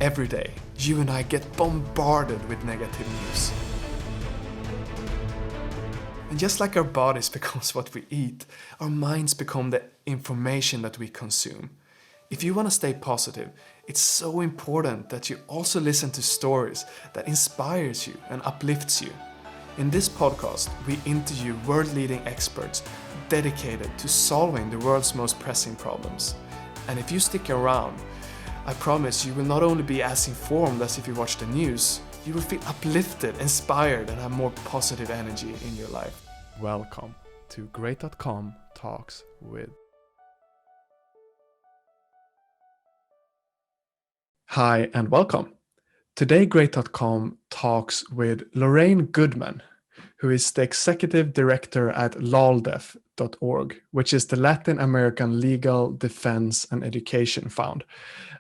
Every day, you and I get bombarded with negative news. And just like our bodies becomes what we eat, our minds become the information that we consume. If you want to stay positive, it's so important that you also listen to stories that inspires you and uplifts you. In this podcast, we interview world-leading experts dedicated to solving the world's most pressing problems. And if you stick around, I promise you will not only be as informed as if you watch the news, you will feel uplifted, inspired, and have more positive energy in your life. Welcome to Great.com Talks with. Hi and welcome. Today Great.com talks with Lorraine Goodman, who is the executive director at LALDEF.org, which is the Latin American Legal Defense and Education Fund.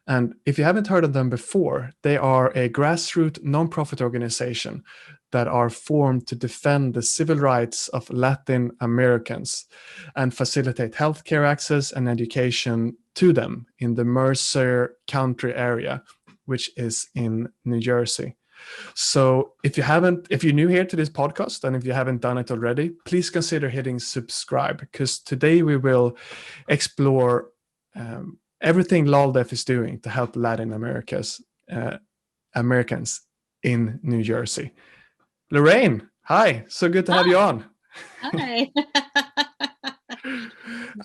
And if you haven't heard of them before, they are a grassroots nonprofit organization that are formed to defend the civil rights of Latin Americans and facilitate healthcare access and education to them in the Mercer County area, which is in New Jersey. So if you're new here to this podcast, and if you haven't done it already, please consider hitting subscribe, because today we will explore everything LALDEF is doing to help Latin Americans in New Jersey. Lorraine, hi, so good to have you on. Hi.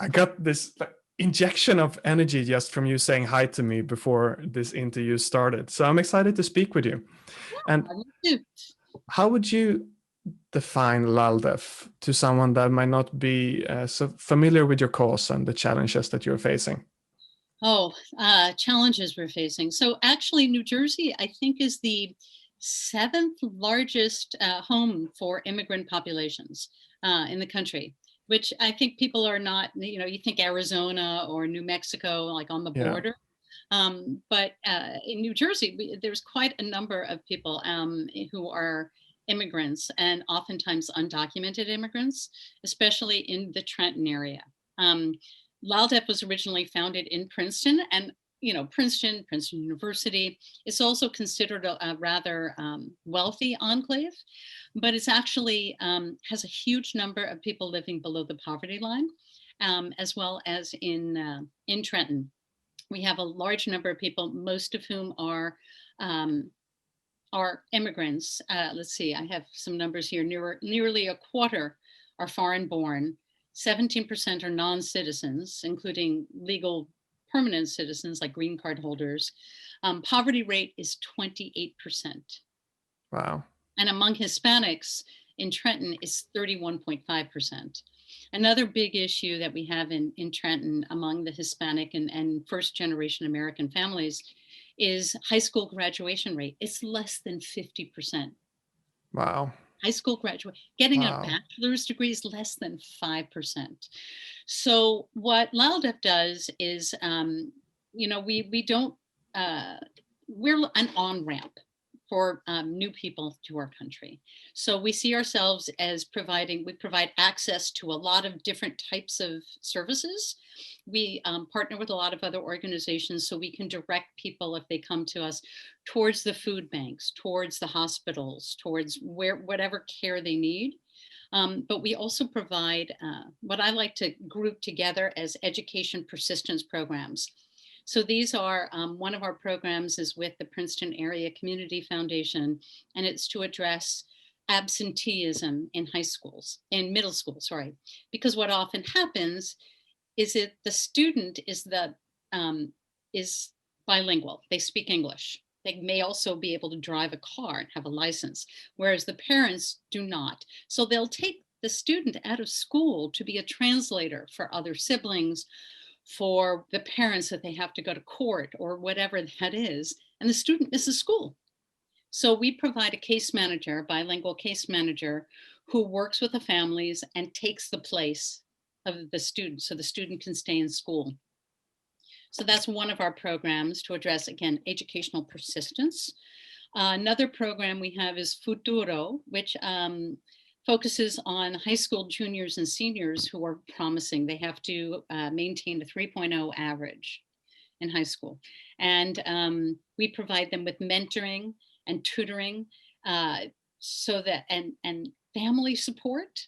I got this injection of energy just from you saying hi to me before this interview started. So I'm excited to speak with you. And how would you define LALDEF to someone that might not be so familiar with your cause and the challenges that you're facing? Challenges we're facing. So actually, New Jersey, I think, is the seventh largest home for immigrant populations in the country, which I think people are not, you think Arizona or New Mexico, like on the border. But in New Jersey, there's quite a number of people who are immigrants, and oftentimes undocumented immigrants, especially in the Trenton area. LALDEF was originally founded in Princeton, and Princeton University is also considered a rather wealthy enclave, but it's actually has a huge number of people living below the poverty line, as well as in Trenton. We have a large number of people, most of whom are immigrants. Let's see, I have some numbers here. Nearly a quarter are foreign born. 17% are non-citizens, including legal permanent citizens like green card holders. Poverty rate is 28%. Wow. And among Hispanics in Trenton is 31.5%. Another big issue that we have in Trenton among the Hispanic and first generation American families is high school graduation rate. It's less than 50%. Wow. High school graduate, getting a bachelor's degree is less than 5%. So what LALDEF does is, we don't, we're an on-ramp for new people to our country. So we see ourselves as we provide access to a lot of different types of services. We partner with a lot of other organizations so we can direct people, if they come to us, towards the food banks, towards the hospitals, towards whatever care they need. But we also provide what I like to group together as education persistence programs. So these are, one of our programs is with the Princeton Area Community Foundation, and it's to address absenteeism in middle school, because what often happens is that the student is bilingual. They speak English. They may also be able to drive a car and have a license, whereas the parents do not. So they'll take the student out of school to be a translator for other siblings, for the parents that they have to go to court or whatever that is, and the student misses school. So we provide a bilingual case manager, who works with the families and takes the place of the student so the student can stay in school. So that's one of our programs to address, again, educational persistence. Another program we have is Futuro, which focuses on high school juniors and seniors who are promising. They have to maintain a 3.0 average. in high school. And we provide them with mentoring and tutoring so that, and family support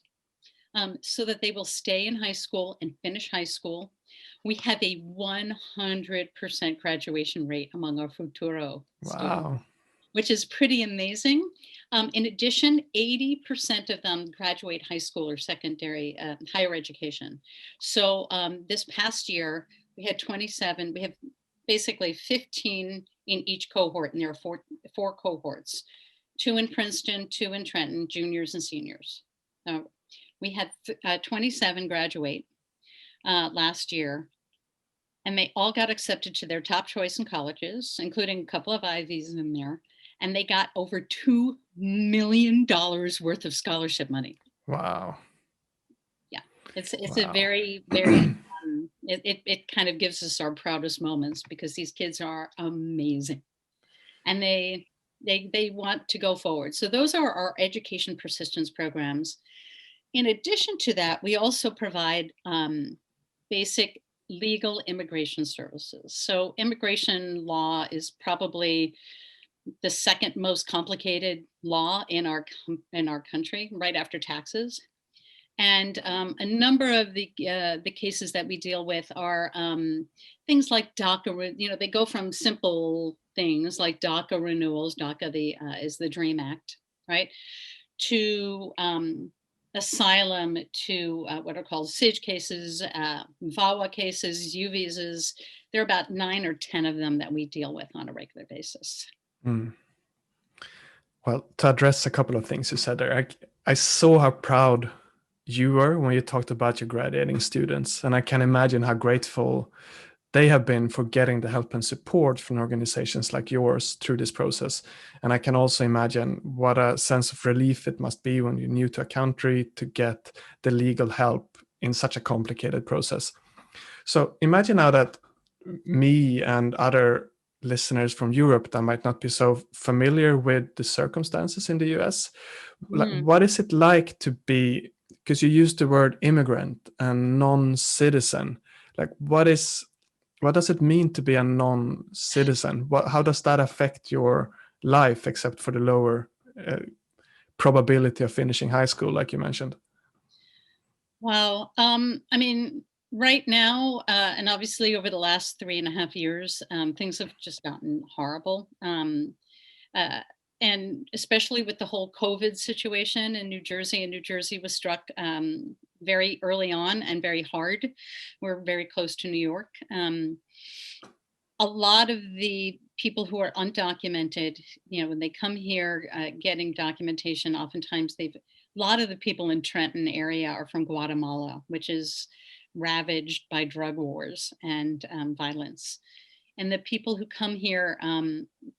so that they will stay in high school and finish high school. We have a 100% graduation rate among our Futuro students, Wow. which is pretty amazing. In addition, 80% of them graduate high school or secondary higher education. So this past year, we had 27, we have basically 15 in each cohort, and there are four cohorts, 2 in Princeton, 2 in Trenton, juniors and seniors. We had 27 graduate last year, and they all got accepted to their top choice in colleges, including a couple of Ivies in there. And they got over $2 million worth of scholarship money. Wow. Yeah, it's Wow. a very, very, it kind of gives us our proudest moments because these kids are amazing. And they want to go forward. So those are our education persistence programs. In addition to that, we also provide basic legal immigration services. So immigration law is probably the second most complicated law in our country, right after taxes. And a number of the cases that we deal with are things like DACA. They go from simple things like DACA renewals. DACA is the DREAM Act, right? To asylum, to what are called SIJ cases, VAWA cases, U visas. There are about 9 or 10 of them that we deal with on a regular basis. Mm. Well, to address a couple of things you said there, I saw how proud you were when you talked about your graduating students, and I can imagine how grateful they have been for getting the help and support from organizations like yours through this process. And I can also imagine what a sense of relief it must be when you're new to a country to get the legal help in such a complicated process. So imagine now that me and other listeners from Europe that might not be so familiar with the circumstances in the US, like, what is it like to be, because you used the word immigrant and non-citizen, like what does it mean to be a non-citizen? How does that affect your life, except for the lower probability of finishing high school, like you mentioned? Well, I mean, right now, and obviously over the last 3.5 years, things have just gotten horrible. And especially with the whole COVID situation in New Jersey, and New Jersey was struck very early on and very hard. We're very close to New York. A lot of the people who are undocumented, when they come here getting documentation, oftentimes a lot of the people in Trenton area are from Guatemala, which is ravaged by drug wars and violence. And the people who come here,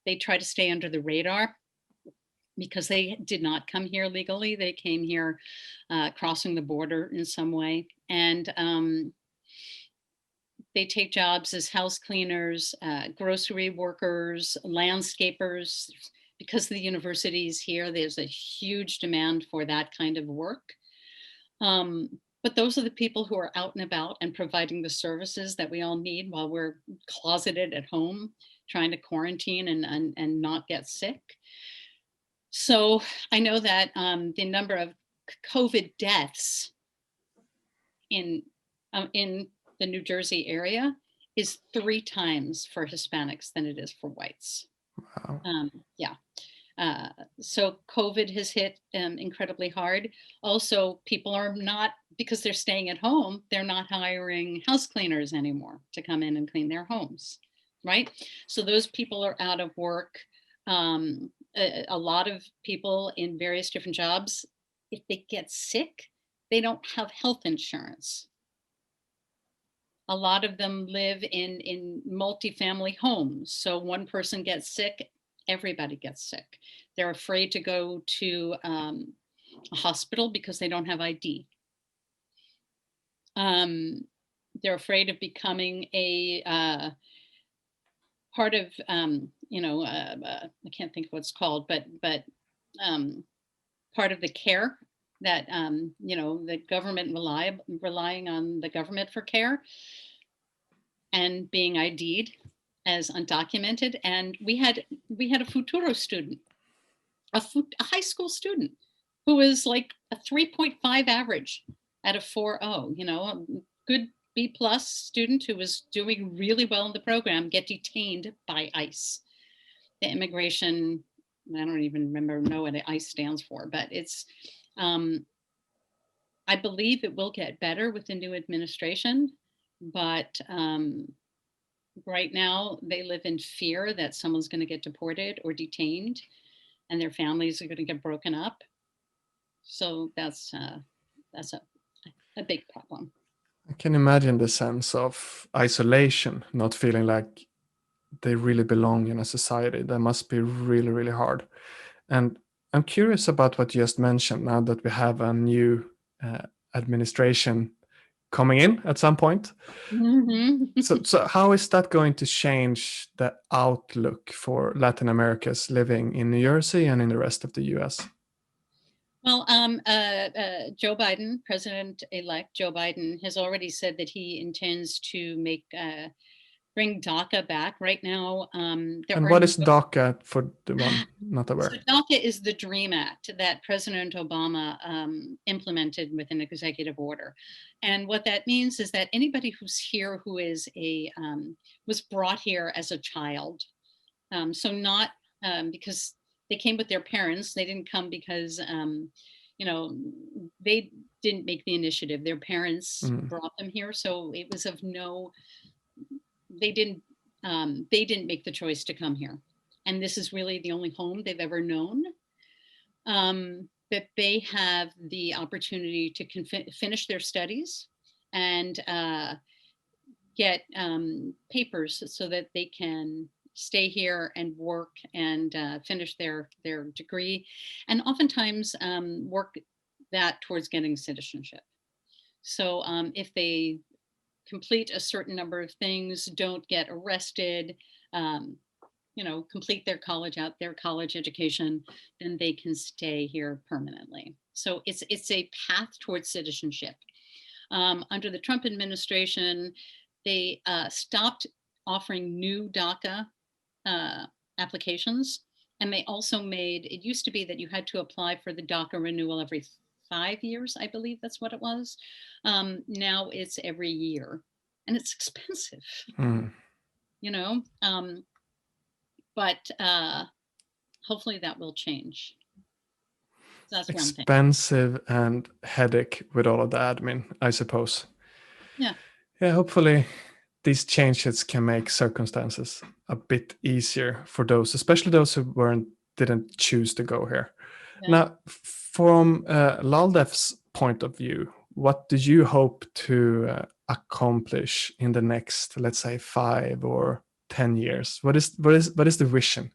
they try to stay under the radar because they did not come here legally. They came here crossing the border in some way. And they take jobs as house cleaners, grocery workers, landscapers. Because of the universities here, there's a huge demand for that kind of work. But those are the people who are out and about and providing the services that we all need while we're closeted at home, trying to quarantine and not get sick. So I know that the number of COVID deaths in the New Jersey area is 3 times for Hispanics than it is for whites. Wow. Yeah. So COVID has hit incredibly hard. Also, people are not, because they're staying at home, they're not hiring house cleaners anymore to come in and clean their homes, right? So those people are out of work. A lot of people in various different jobs, if they get sick, they don't have health insurance. A lot of them live in multifamily homes. So one person gets sick, everybody gets sick. They're afraid to go to a hospital because they don't have ID. They're afraid of becoming a part of, I can't think of what it's called, but part of the care that, the government relying on the government for care. and being ID'd as undocumented. And we had a Futuro student, a high school student, who was like a 3.5 average at a 4.0, a good B+ student who was doing really well in the program, get detained by ICE. The immigration, I don't even know what ICE stands for, but it's, I believe it will get better with the new administration, but right now they live in fear that someone's going to get deported or detained and their families are going to get broken up. So that's a big problem. I can imagine the sense of isolation, not feeling like they really belong in a society. That must be really, really hard. And I'm curious about what you just mentioned, now that we have a new administration coming in at some point. Mm-hmm. So how is that going to change the outlook for Latin Americans living in New Jersey and in the rest of the US? Well, Joe Biden, President-elect Joe Biden, has already said that he intends to bring DACA back. Right now, and what is DACA for the one not aware? So DACA is the DREAM Act that President Obama implemented with an executive order. And what that means is that anybody who's here who is was brought here as a child, so not because they came with their parents, they didn't come because they didn't make the initiative. Their parents brought them here, so it was of no. They didn't make the choice to come here. And this is really the only home they've ever known. That they have the opportunity to finish their studies and get papers so that they can stay here and work and finish their degree, and oftentimes work that towards getting citizenship. So if they complete a certain number of things, don't get arrested, complete their college education, then they can stay here permanently. So it's a path towards citizenship. Under the Trump administration, they stopped offering new DACA applications. And they also it used to be that you had to apply for the DACA renewal every 5 years, I believe that's what it was. Now it's every year, and it's expensive, but hopefully that will change. So that's expensive one thing. And headache with all of the admin, I suppose. Yeah, hopefully these changes can make circumstances a bit easier for those, especially those who didn't choose to go here. Yeah. Now, from LALDEF's point of view, what do you hope to accomplish in the next, let's say, 5 or 10 years? What is the vision?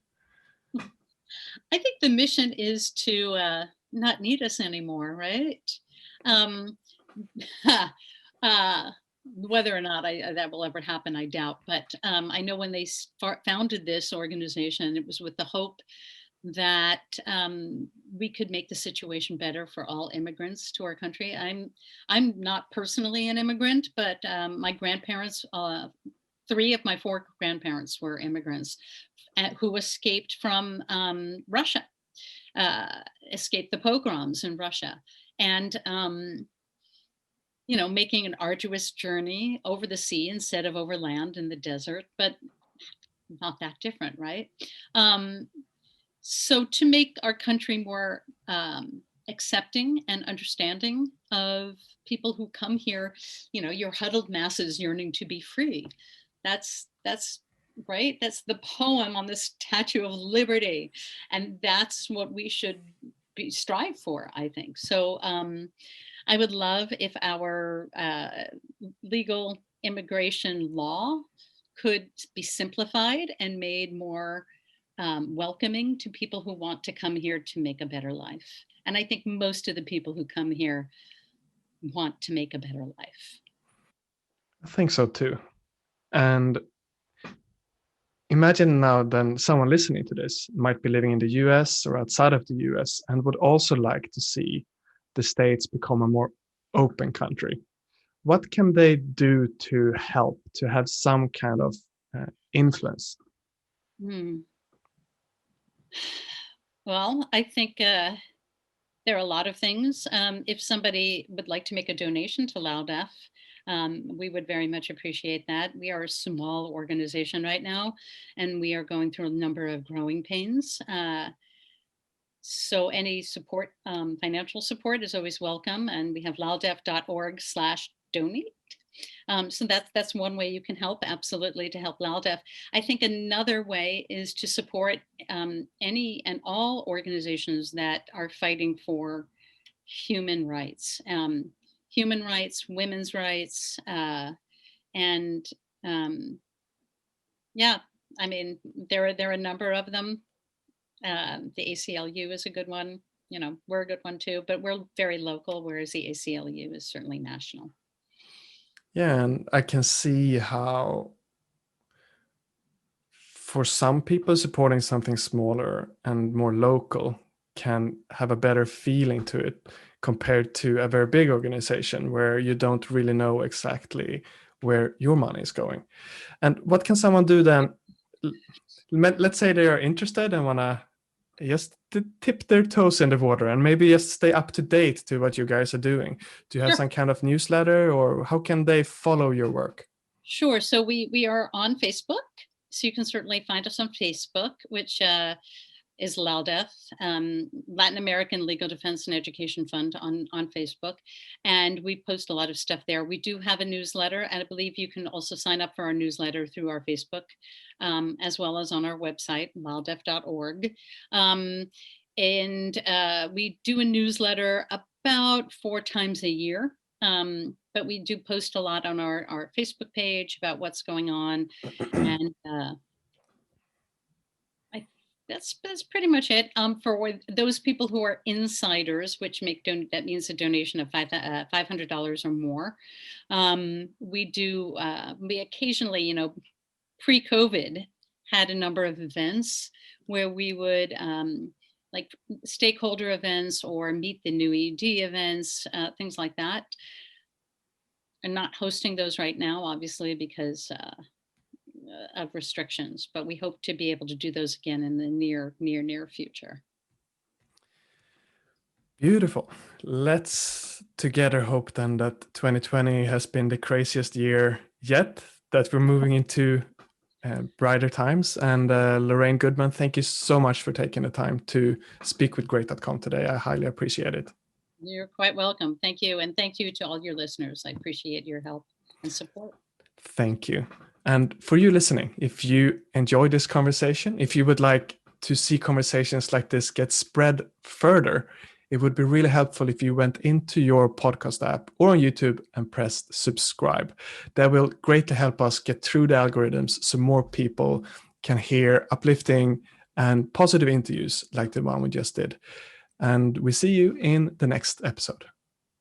I think the mission is to not need us anymore, right? Whether or not that will ever happen, I doubt. But I know when they founded this organization, it was with the hope that we could make the situation better for all immigrants to our country. I'm not personally an immigrant, but my grandparents, 3 of my 4 grandparents were immigrants who escaped from Russia, escaped the pogroms in Russia, and making an arduous journey over the sea instead of over land in the desert, but not that different, right? So to make our country more accepting and understanding of people who come here, your huddled masses yearning to be free. That's right. That's the poem on the Statue of Liberty. And that's what we should strive for, I think. So I would love if our legal immigration law could be simplified and made more welcoming to people who want to come here to make a better life. And I think most of the people who come here want to make a better life. I think so too. And imagine now then someone listening to this might be living in the US or outside of the US and would also like to see the States become a more open country. what can they do to help, to have some kind of influence? Well, I think there are a lot of things. If somebody would like to make a donation to LALDEF, we would very much appreciate that. We are a small organization right now, and we are going through a number of growing pains. So any support, financial support is always welcome. And we have laldef.org/donate. So that's one way you can help, absolutely, to help LALDEF. I think another way is to support any and all organizations that are fighting for human rights, women's rights, and yeah, I mean, there are a number of them. The ACLU is a good one. You know, we're a good one too, but we're very local, whereas the ACLU is certainly national. Yeah, and I can see how for some people supporting something smaller and more local can have a better feeling to it compared to a very big organization where you don't really know exactly where your money is going. And what can someone do then? Let's say they are interested and want to just tip their toes in the water and maybe just stay up to date to what you guys are doing. Do you have some kind of newsletter, or how can they follow your work? Sure. So we are on Facebook. So you can certainly find us on Facebook, which is LALDEF, Latin American Legal Defense and Education Fund on Facebook. And we post a lot of stuff there. We do have a newsletter, and I believe you can also sign up for our newsletter through our Facebook, as well as on our website, laldef.org. And we do a newsletter about 4 times a year. But we do post a lot on our Facebook page about what's going on. And that's pretty much it. For those people who are insiders, which that means a donation of $500 or more. We occasionally, you know, pre-COVID had a number of events where we would like stakeholder events or meet the new ED events, things like that. And not hosting those right now, obviously, because of restrictions, but we hope to be able to do those again in the near future. Beautiful. Let's together hope then that 2020 has been the craziest year yet, that we're moving into brighter times. And Lorraine Goodman, thank you so much for taking the time to speak with Great.com today. I highly appreciate it. You're quite welcome. Thank you. And thank you to all your listeners. I appreciate your help and support. Thank you. And for you listening, if you enjoyed this conversation, if you would like to see conversations like this get spread further, it would be really helpful if you went into your podcast app or on YouTube and pressed subscribe. That will greatly help us get through the algorithms so more people can hear uplifting and positive interviews like the one we just did. And we see you in the next episode.